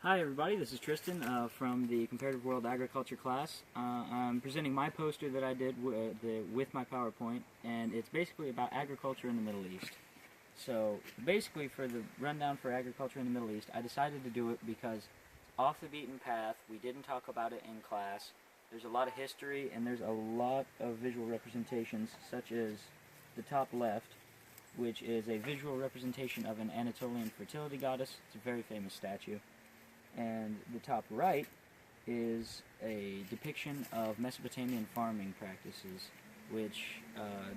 Hi everybody, this is Tristan from the Comparative World Agriculture class. I'm presenting my poster that I did with my PowerPoint, and it's basically about agriculture in the Middle East. So basically, for the rundown for agriculture in the Middle East, I decided to do it because it's off the beaten path. We didn't talk about it in class. There's a lot of history and there's a lot of visual representations, such as the top left, which is a visual representation of an Anatolian fertility goddess. It's a very famous statue. And the top right is a depiction of Mesopotamian farming practices, which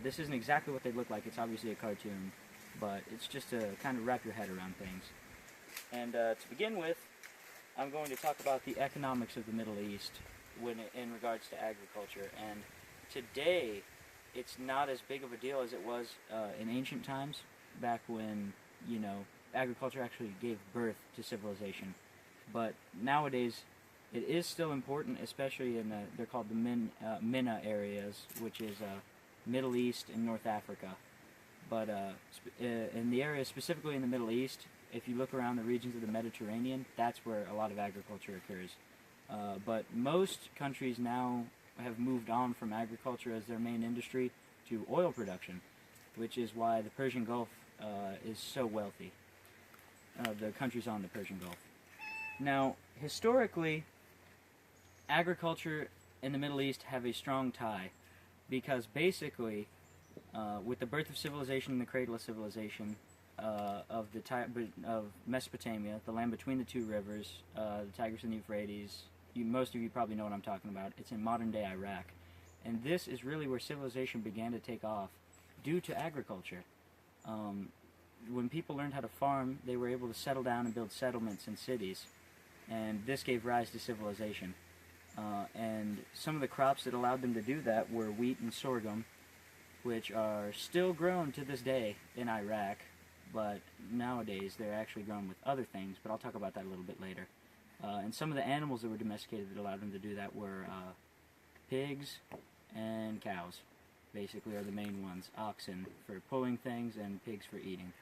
this isn't exactly what they look like. It's obviously a cartoon, but it's just to kind of wrap your head around things. And to begin with, I'm going to talk about the economics of the Middle East in regards to agriculture. And today, it's not as big of a deal as it was in ancient times, back when, agriculture actually gave birth to civilization. But nowadays, it is still important, especially in they're called the MENA areas, which is Middle East and North Africa. But in the area specifically in the Middle East, if you look around the regions of the Mediterranean, that's where a lot of agriculture occurs. But most countries now have moved on from agriculture as their main industry to oil production, which is why the Persian Gulf is so wealthy. The countries on the Persian Gulf. Now, historically, agriculture in the Middle East have a strong tie, because basically, with the birth of civilization and the cradle of civilization of Mesopotamia, the land between the two rivers, the Tigris and the Euphrates, most of you probably know what I'm talking about. It's in modern-day Iraq, and this is really where civilization began to take off due to agriculture. When people learned how to farm, they were able to settle down and build settlements and cities. And this gave rise to civilization. And some of the crops that allowed them to do that were wheat and sorghum, which are still grown to this day in Iraq, but nowadays they're actually grown with other things, but I'll talk about that a little bit later. And some of the animals that were domesticated that allowed them to do that were pigs and cows, basically, are the main ones. Oxen for pulling things and pigs for eating.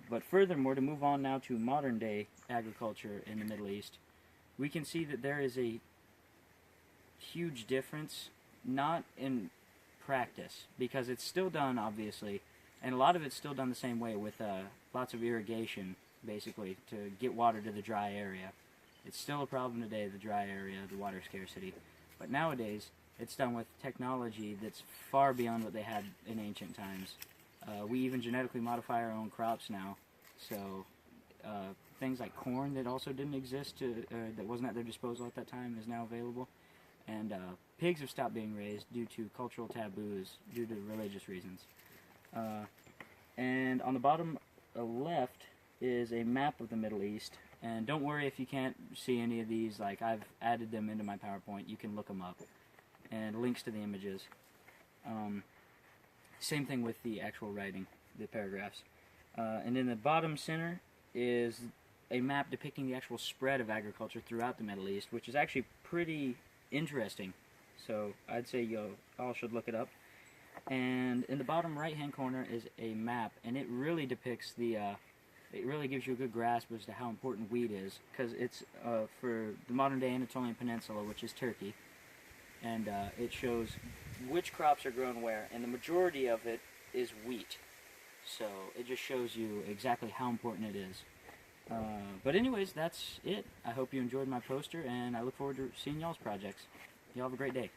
But furthermore, to move on now to modern-day agriculture in the Middle East, we can see that there is a huge difference, not in practice, because it's still done, obviously, and a lot of it's still done the same way with lots of irrigation, basically, to get water to the dry area. It's still a problem today, the dry area, the water scarcity. But nowadays, it's done with technology that's far beyond what they had in ancient times. We even genetically modify our own crops now, so things like corn that also didn't exist, that wasn't at their disposal at that time, is now available. And pigs have stopped being raised due to cultural taboos, due to religious reasons. And on the bottom left is a map of the Middle East. And don't worry if you can't see any of these, like I've added them into my PowerPoint, you can look them up. And links to the images. Same thing with the actual writing, the paragraphs. And in the bottom center is a map depicting the actual spread of agriculture throughout the Middle East, which is actually pretty interesting. So I'd say you all should look it up. And in the bottom right-hand corner is a map, and it really depicts it really gives you a good grasp as to how important wheat is, because it's for the modern-day Anatolian Peninsula, which is Turkey. And it shows which crops are grown where, and the majority of it is wheat. So it just shows you exactly how important it is. But anyways, that's it. I hope you enjoyed my poster, and I look forward to seeing y'all's projects. Y'all have a great day.